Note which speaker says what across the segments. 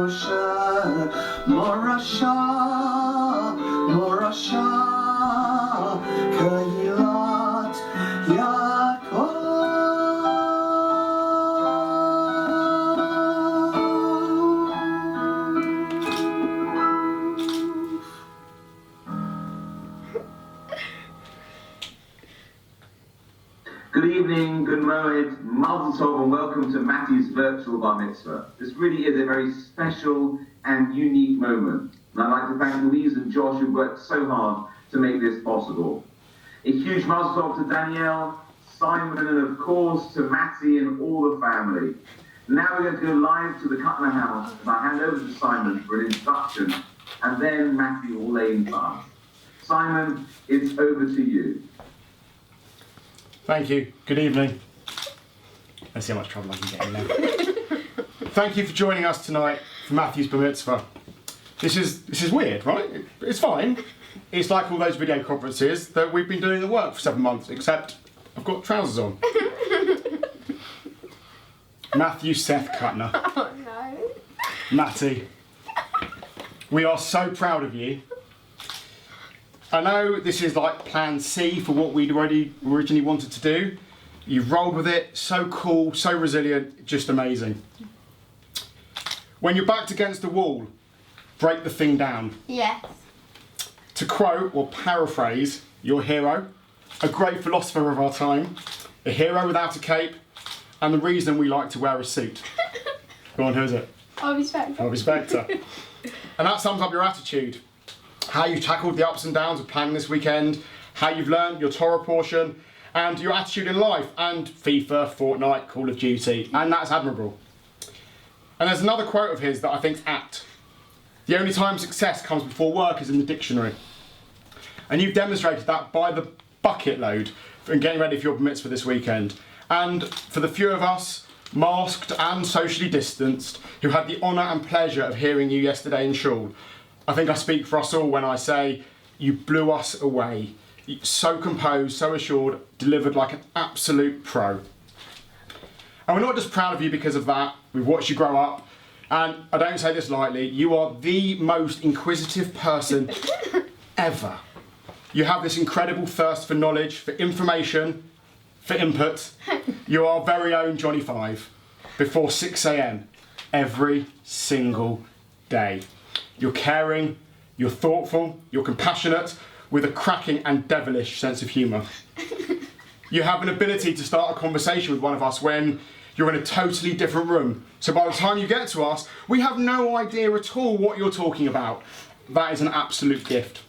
Speaker 1: Moshe, Morasha, Morasha, Kahilat Yaakov.
Speaker 2: Good evening, good moed, mazel tov, and welcome to Mattys virtual Bar Mitzvah. This really is a very special and unique moment. And I'd like to thank Louise and Josh who worked so hard to make this possible. A huge mazel tov to Danielle, Simon, and of course to Matty and all the family. Now we're going to go live to the Cutler house, and I hand over to Simon for an introduction, and then Matty will lay in class. Simon, it's over to you.
Speaker 3: Thank you. Good evening. Let's see how much trouble I can get in now. Thank you for joining us tonight for Mattys Barmitzvah. This is weird, right? It's fine. It's like all those video conferences that we've been doing the work for 7 months, except I've got trousers on. Matthew Seth Cutner.
Speaker 4: Oh no.
Speaker 3: Matty, we are so proud of you. I know this is like plan C for what we'd originally wanted to do. You've rolled with it, so cool, so resilient, just amazing. When you're backed against the wall, break the thing down.
Speaker 4: Yes.
Speaker 3: To quote or paraphrase your hero, a great philosopher of our time, a hero without a cape, and the reason we like to wear a suit. Go on, who is it?
Speaker 4: Harvey Specter.
Speaker 3: Harvey Specter. And that sums up your attitude. How you tackled the ups and downs of planning this weekend, how you've learned your Torah portion, and your attitude in life, and FIFA, Fortnite, Call of Duty, and that's admirable. And there's another quote of his that I think's apt. The only time success comes before work is in the dictionary. And you've demonstrated that by the bucket load in getting ready for your bar mitzvah this weekend. And for the few of us, masked and socially distanced, who had the honour and pleasure of hearing you yesterday in shul, I think I speak for us all when I say you blew us away. So composed, so assured, delivered like an absolute pro. And we're not just proud of you because of that. We've watched you grow up. And I don't say this lightly, you are the most inquisitive person ever. You have this incredible thirst for knowledge, for information, for input. You're our very own Johnny Five before 6 a.m. every single day. You're caring, you're thoughtful, you're compassionate, with a cracking and devilish sense of humour. You have an ability to start a conversation with one of us when you're in a totally different room. So by the time you get to us, we have no idea at all what you're talking about. That is an absolute gift.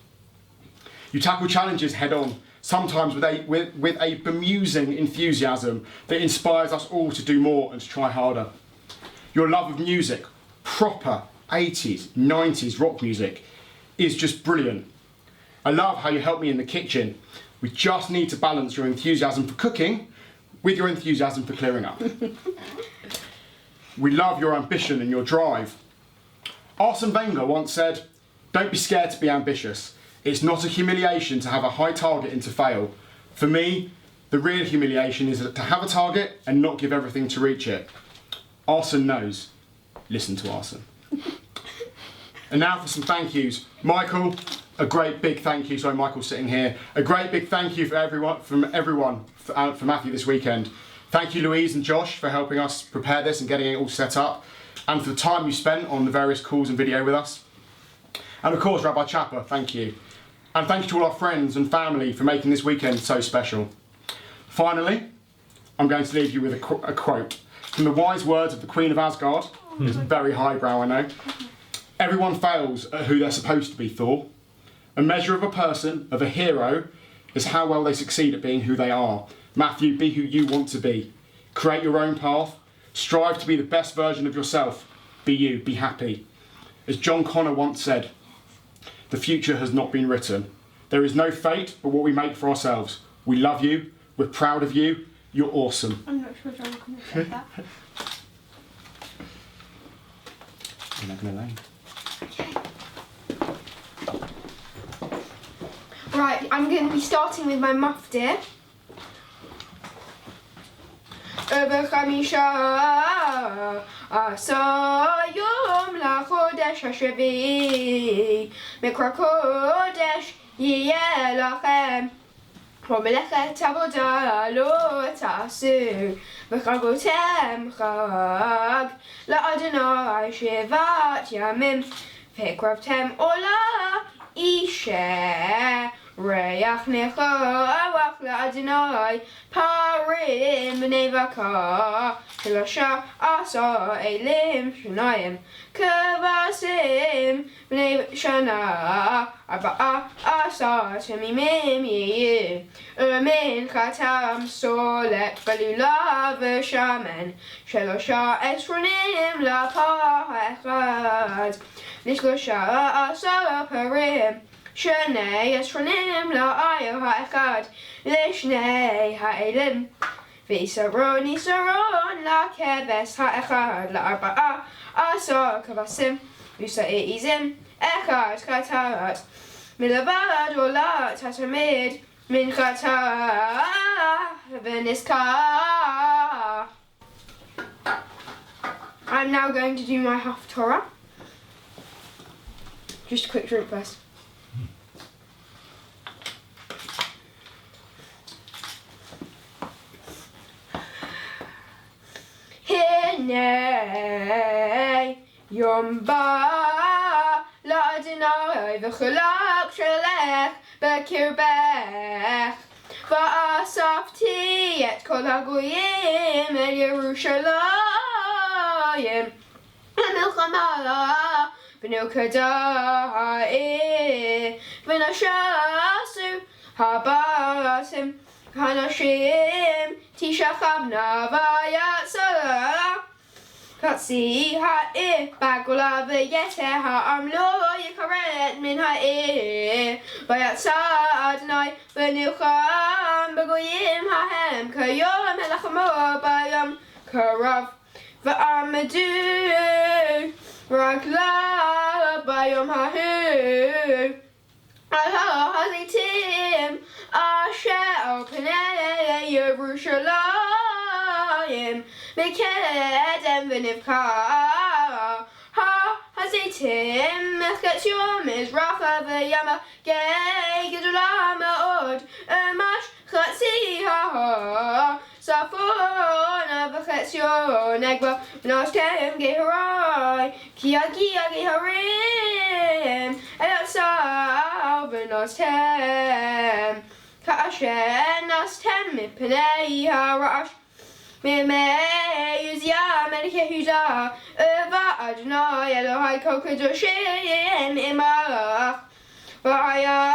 Speaker 3: You tackle challenges head on, sometimes with a bemusing enthusiasm that inspires us all to do more and to try harder. Your love of music, proper 80s, 90s rock music, is just brilliant. I love how you help me in the kitchen. We just need to balance your enthusiasm for cooking with your enthusiasm for clearing up. We love your ambition and your drive. Arsene Wenger once said, "Don't be scared to be ambitious. It's not a humiliation to have a high target and to fail. For me, the real humiliation is to have a target and not give everything to reach it." Arsene knows. Listen to Arsene. And now for some thank yous. Michael, a great big thank you. Sorry, Michael's sitting here. A great big thank you for everyone for Matthew this weekend. Thank you, Louise and Josh, for helping us prepare this and getting it all set up, and for the time you spent on the various calls and video with us. And of course, Rabbi Chapper, thank you. And thank you to all our friends and family for making this weekend so special. Finally, I'm going to leave you with a quote from the wise words of the Queen of Asgard. It's very highbrow, I know. Everyone fails at who they're supposed to be, Thor. A measure of a person, of a hero, is how well they succeed at being who they are. Matthew, be who you want to be. Create your own path. Strive to be the best version of yourself. Be you, be happy. As John Connor once said, the future has not been written. There is no fate but what we make for ourselves. We love you. We're proud of you. You're awesome.
Speaker 4: I'm not sure John Connor said that.
Speaker 3: You're not going to lay.
Speaker 4: Okay. Right, I'm going to be starting with my mufti. בחמישה עשר יום לחודש הקודש השביעי, מקרא קודש יהיה לכם. ומלאכת עבודה לא תעשו, וחגותם חג לאדוני 7 ימים, והקרבתם עולה אישה, ריח ניחוח לאדוני, פרים בני בקר, 13 אלים שניים, כבשים בני שנה, 14 תמימים יהיו, ומנחתם סולת בלולה ושמן, 13 לפר אחד, ל13 פרים, 12 לעיר האחד, לשני האלים, ויסרון לכבש האחד, 14 כבשים, ושעיזים אחד חטאת, מלבד עולת התמיד, מנחתה ונזכר. I'm now going to do my Haftorah. Just a quick drink first. הנה יום בא לאדוני וחלק שלך בקרבך, ואספתי את כל הגויים אל ירושלים למלחמה, ונלכדה העיר ונשסו הבתים, הנשים תשכבנה ויצא חצי העיר בגולה, ויתר העם לא יכרת מן העיר, ויצא אדוני ונלחם בגויים ההם כיום מלחמו ביום קרוב, ועמדו רגליו ביום ההוא על הר הזיתים אשר על פני ירושלים, מקדם ונבקע הר הזיתים מחציו מזרחה וימה גדולה מאוד, ממש חצי ההר צפונה וחציו נגבה, ונשתם גהרי כי יגיע גהרים אל הצר ונסתם, כאשר נסתם מפני הרעש מימי עוזיה מלך יהודה, ואדוני אלוהי כל קדושים עמך. והיה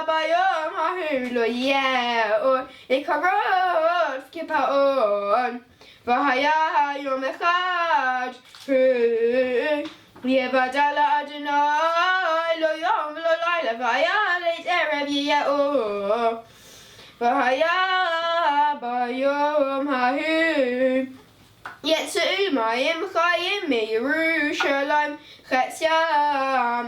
Speaker 4: ביום ההוא לא יהיה אור יקרות כפעון, והיה יום אחד יבדל לאדוני לא יום ולא לילה, והיה לית ערב יהיה אור. והיה ביום ההוא יצאו מים חיים מירושלים חציים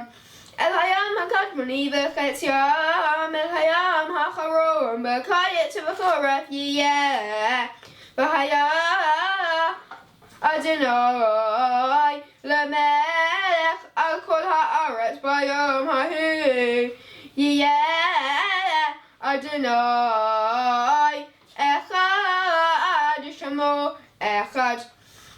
Speaker 4: אל הים הקדמוני, וחציים אל הים האחרון, בקיץ ובחורף יהיה. והיה אדוני למלך על כל הארץ ביום ההוא, יהיה אדוני אחד שמו אחד.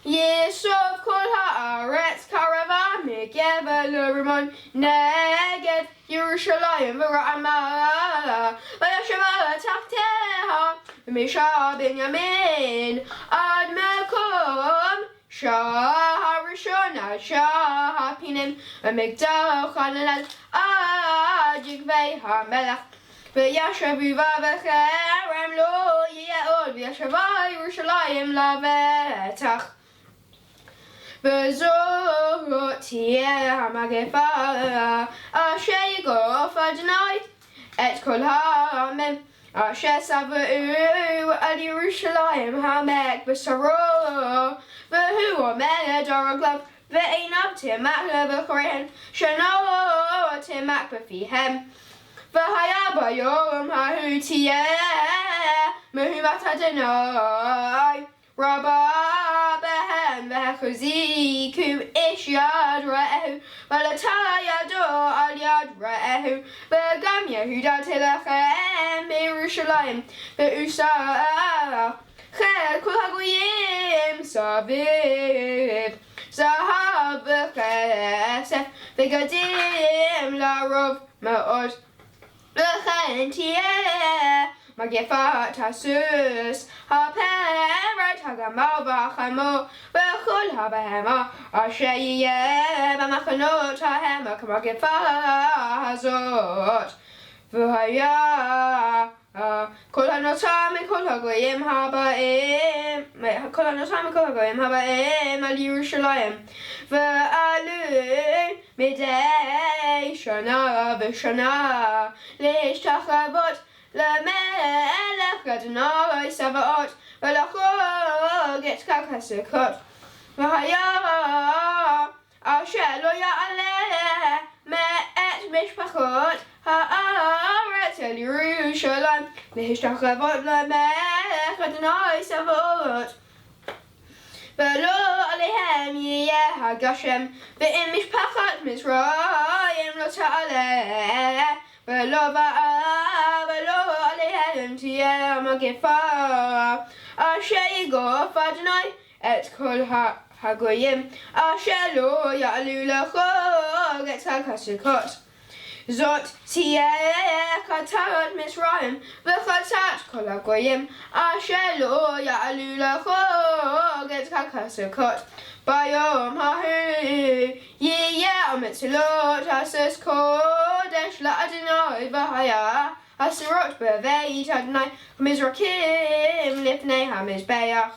Speaker 4: יסוף כל הארץ קרבה מגבע לרימון נגד ירושלים ורעמה, וישבה תחתיה ומשער בנימין עד מקום שער הראשון עד שער הפינים, ומגדל חננאל עד יקבי המלך. וישבו בה בכרם לא יהיה עוד, וישבה ירושלים לבטח. וזאת תהיה המגפה אשר יגוף אדוני את כל העמים אשר סבאו על ירושלים המק בשרו, והוא עומד על רגליו ועיניו תמק לבקריהן, שנו תמק בפיהם. והיה ביום ההוא תהיה מהומת אדוני רבה בהם, והחזיקו איש יד רעהו ולתה ידו על יד רעהו, וגם יהודה תלחם בירושלים, ועושה כל הגויים סביב, זהב וכסף ובגדים לרוב מאוד, לכן תהיה מגפת הסוס, הפרד, הגמל והחמור, וכל הבהמה אשר יהיה במחנות ההמה כמגפה הזאת. והיה כל הנוצר מכל הגויים הבאים על ירושלים, ועלו מדי שנה ושנה להשתחוות למלך אדוני צבאות, ולחוג את חג הסוכות. והיה אשר לא יעלה מאת משפחות הארץ אל ירושלים, להשתחוות למלך אדוני צבאות. ולא עליהם יהיה הגשם, ואם משפחת מצרים לא תעלה, ולא עליהם תהיה המגפה, אשר יגוף אדוני את כל הגויים, אשר לא יעלו לחוג את חג הסוכות. זאת תהיה חטאת מצרים וחטאת כל הגויים, אשר לא יעלו לחוג את חג הסוכות. ביום ההוא יהיה המצלות הסוס קודש לאדוני, והיה אסורות בבית אדוני מזרקים לפני המזבח.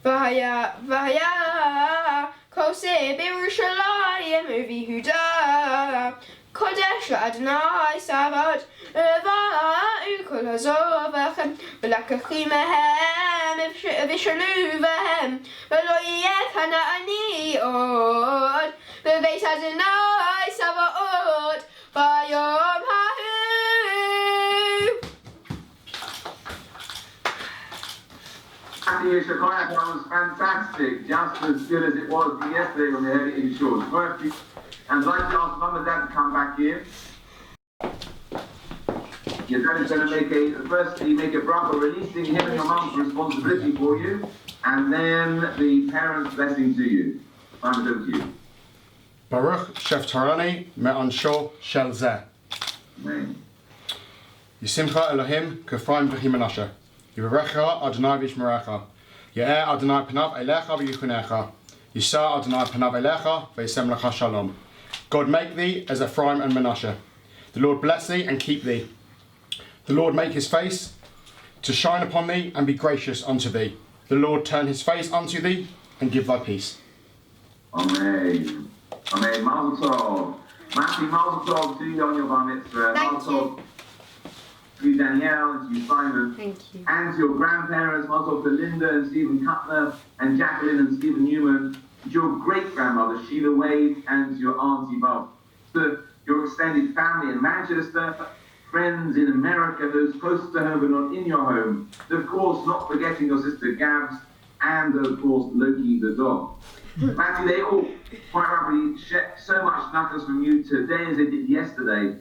Speaker 4: והיה כוסה בירושלים וביהודה, קודש לאדוני צבאות, ובאו כל הזובחים ולקחים מהם ושלו בהם, ולא יהיה כנעני עוד בבית אדוני צבאות ביום ההוא.
Speaker 2: Matty, that was fantastic, just as good as it was yesterday when we heard it in short. And I'd like to ask Mum and Dad to come back here. Your dad is going to make a bracha releasing him and your mum's responsibility for you, and then the parents' blessing to you. Simon, over to you.
Speaker 3: Baruch Shef Torani Me'ansho Shel Zeh.
Speaker 2: Amen.
Speaker 3: Yisimcha Elohim Kefraim V'chi Menashe. Yivarecha Adonai V'yishmerecha. Ye'er Adonai Panav Eilecha V'yichunecha. Yisa Adonai Panav Eilecha V'yisem Lecha Shalom. God make thee as Ephraim and Menashe. The Lord bless thee and keep thee. The Lord make his face to shine upon thee and be gracious unto thee. The Lord turn his face unto thee and give thy peace.
Speaker 2: Amen. Amen. Mazel tov. Matty, mazel tov to you on your bar mitzvah.
Speaker 4: Thank
Speaker 2: Mazel
Speaker 4: you.
Speaker 2: tov to you, Danielle, and to you, Simon.
Speaker 4: Thank you.
Speaker 2: And to your grandparents, mazel tov to Linda and Stephen Cutler and Jacqueline and Stephen Newman. To your great-grandmother, Sheila Wade, and to your auntie Bob. To your extended family in Manchester, friends in America, those close to home but not in your home. And of course, not forgetting your sister Gabs, and of course, Loki the dog. Matty, they all quite rightly share so much knuckles from you today as they did yesterday.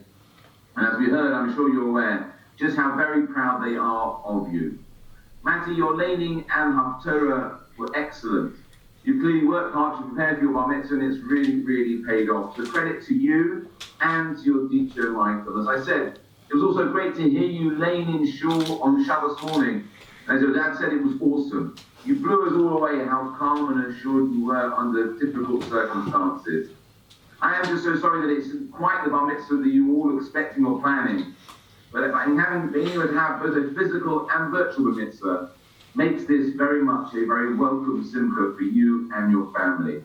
Speaker 2: And as we heard, I'm sure you're aware, just how very proud they are of you. Matty, your laning and Haftorah were excellent. You clearly worked hard to prepare for your bar mitzvah, and it's really, really paid off. So credit to you and to your teacher, Michael. As I said, it was also great to hear you laying in shul on Shabbos morning. As your dad said, it was awesome. You blew us all away how calm and assured you were under difficult circumstances. I am just so sorry that it's quite the bar mitzvah that you were all expecting or planning. But having been able to have both a physical and virtual bar mitzvah makes this very much a very welcome simcha for you and your family.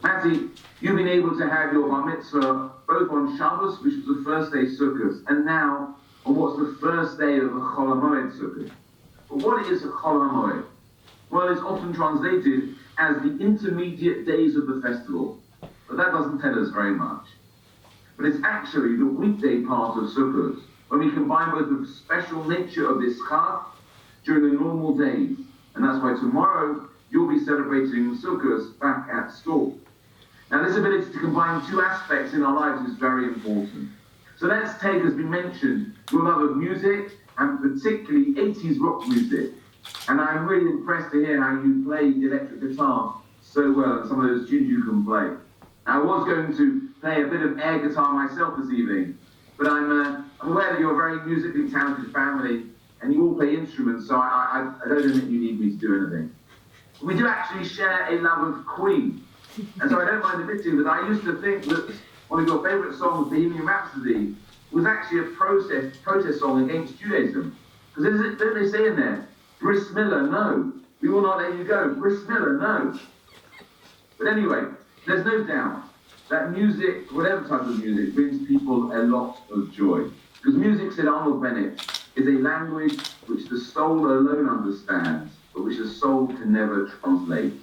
Speaker 2: Matty, you've been able to have your bar mitzvah both on Shabbos, which was the first day Sukkot, and now on what's the first day of the Chol HaMoed Sukkot. But what is a Chol HaMoed? Well, it's often translated as the intermediate days of the festival, but that doesn't tell us very much. But it's actually the weekday part of Sukkot, when we combine both the special nature of this Chag during the normal days, And that's why tomorrow you'll be celebrating Sukkot back at school. Now, this ability to combine two aspects in our lives is very important. So let's take, as we mentioned, your love of music, and particularly 80s rock music. And I'm really impressed to hear how you play the electric guitar so well, and some of those tunes you can play. I was going to play a bit of air guitar myself this evening, but I'm aware that you're a very musically talented family, and you all play instruments, so I don't think you need me to do anything. We do actually share a love of Queen, and so I don't mind admitting that I used to think that one of your favourite songs, Bohemian Rhapsody, was actually a protest song against Judaism. Because don't they say in there, Bris Miller, no. We will not let you go. Bris Miller, no. But anyway, there's no doubt that music, whatever type of music, brings people a lot of joy. Because music, said Arnold Bennett, is a language which the soul alone understands, but which the soul can never translate.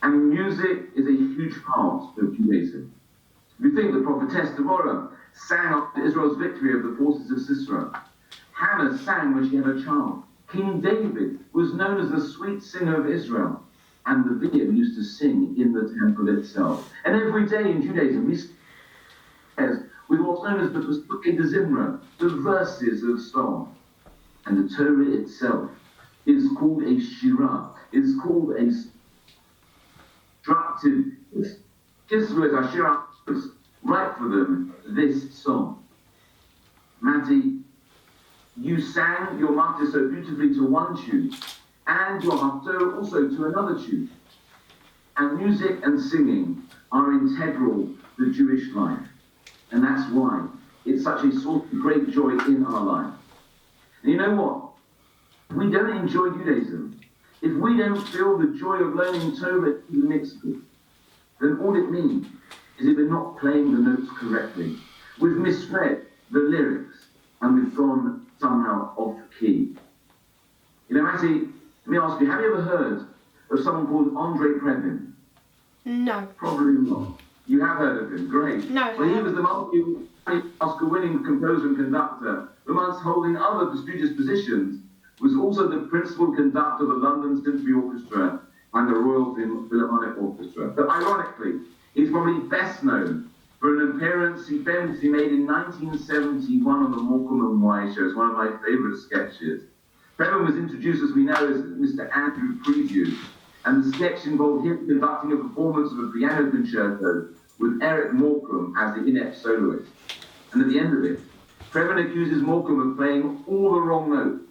Speaker 2: And music is a huge part of Judaism. We think the prophetess Deborah sang after Israel's victory of the forces of Sisera. Hannah sang when she had a child. King David was known as the sweet singer of Israel. And the Levim used to sing in the temple itself. And every day in Judaism, we sing with what's known as the Pesukei de Zimra, the verses of song. And the Torah itself is called a Shirah, is called a structured, just with our Shirah, write for them this song. Matty, you sang your Mattys so beautifully to one tune, and your Haftarah also to another tune. And music and singing are integral to Jewish life. And that's why it's such a source of great joy in our life. And you know what? If we don't enjoy Judaism, if we don't feel the joy of learning Torah in the midst of it, then all it means is if we're not playing the notes correctly, we've misread the lyrics, and we've gone somehow off key. You know, Matty, let me ask you, have you ever heard of someone called Andre Previn?
Speaker 4: No.
Speaker 2: Probably not. You have heard of him, great.
Speaker 4: No.
Speaker 2: Well, he was the multi-Oscar-winning composer and conductor, who, amongst holding other prestigious positions, was also the principal conductor of the London Symphony Orchestra and the Royal Philharmonic Orchestra. But ironically, he's probably best known for an appearance he famously made in 1971 on the Morecambe and Wise show. It's one of my favourite sketches. Previn was introduced, as we know, as Mr. Andrew Preview, and the sketch involved him conducting a performance of a piano concerto with Eric Morecambe as the inept soloist. And at the end of it, Previn accuses Morecambe of playing all the wrong notes,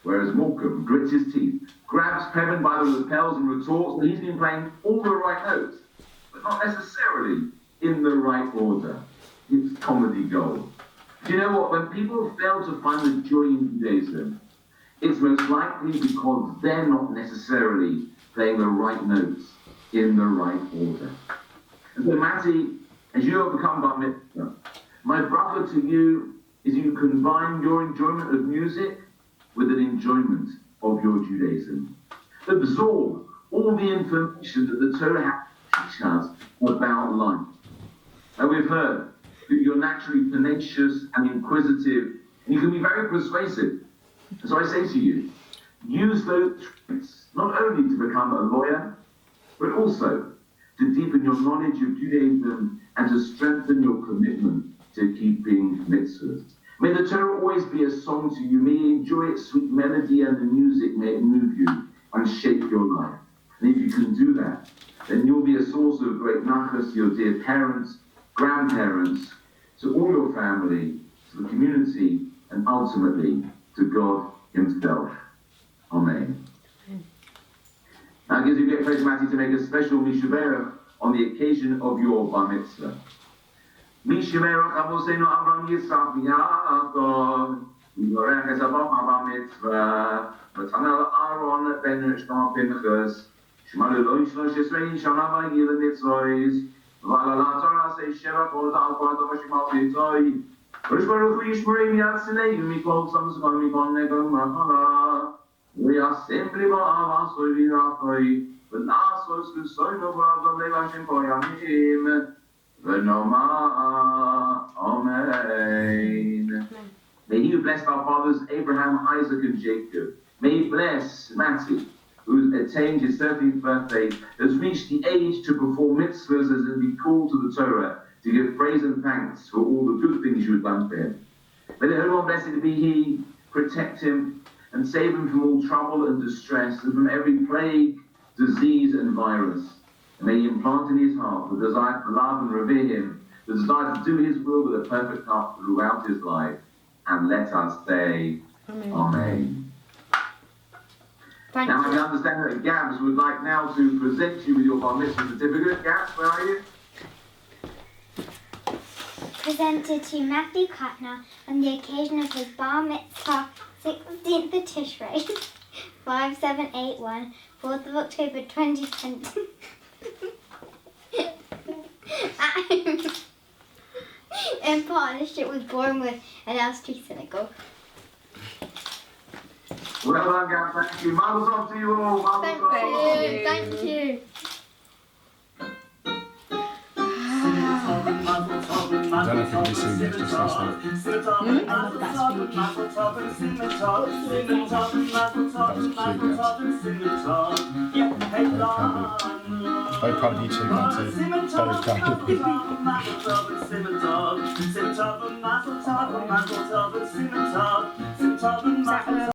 Speaker 2: whereas Morecambe grits his teeth, grabs Previn by the lapels and retorts that he's been playing all the right notes, but not necessarily in the right order. It's comedy gold. Do you know what? When people fail to find the joy in Judaism, it's most likely because they're not necessarily playing the right notes in the right order. And so, Matty, as you have become Bar Mitzvah, my brother to you is you combine your enjoyment of music with an enjoyment of your Judaism. Absorb all the information that the Torah has to teach us about life. And we've heard that you're naturally tenacious and inquisitive, and you can be very persuasive. And so I say to you, use those traits not only to become a lawyer, but also to deepen your knowledge of Judaism and to strengthen your commitment to keeping mitzvahs. May the Torah always be a song to you. May you enjoy its sweet melody and the music. May it move you and shape your life. And if you can do that, then you'll be a source of great nachas to your dear parents, grandparents, to all your family, to the community, and ultimately to God Himself. Amen. Now it gives you great pleasure, Matty, to make a special Mishaberach on the occasion of your Bar Mitzvah. Mishaberach Avosenu Avram Yitzchak Yaakov, Yivorech es Avram Bar Mitzvah, V'tanel Aaron ben Shlomo Pinchas, Shmalu lo Shlosh Esrei Shana V'yil Mitzvois, V'ala Torah Sei Sheva Kol Ta'al Kol Ta'al Shimal Mitzvoi, Kodesh Baruch Hu Yishmorei Miyad Sinei Mikol Tzamzkol Mikol Negol Machala, V'yasem Libo Avasoi V'rachoi, V'nasos V'soino V'avdom Le'Vashim Kol Yamim, V'nomah Amen. May He who blessed our fathers Abraham, Isaac, and Jacob, may He bless Matty, who has attained his 13th birthday, has reached the age to perform mitzvahs and be called to the Torah, to give praise and thanks for all the good things you have done for him. May the Holy One, blessed be He, protect him and save him from all trouble and distress and from every plague, disease and virus. And may He implant in his heart the desire to love and revere him, the desire to do his will with a perfect heart throughout his life. And let us say, Amen.
Speaker 4: Thank
Speaker 2: Now I
Speaker 4: you.
Speaker 2: understand that Gabs would like now to present you with your bar mitzvah certificate. Gabs, where are you?
Speaker 5: Presented to Matthew Cutner on the occasion of his bar mitzvah, 16th of Tishrei, 5781, 4th of October 2020. In partnership with Bournemouth and Elstree Synagogue.
Speaker 2: Well done, Gabs. Thank you. Mazel tov to you all. Mazel
Speaker 4: Thank
Speaker 2: tov.
Speaker 4: you. Thank you.
Speaker 3: I don't know if you can be seen yet, just last night.
Speaker 6: I love that spooky.
Speaker 3: That was cute, yes. Very proud of you too, Nancy. Very proud.
Speaker 6: Is that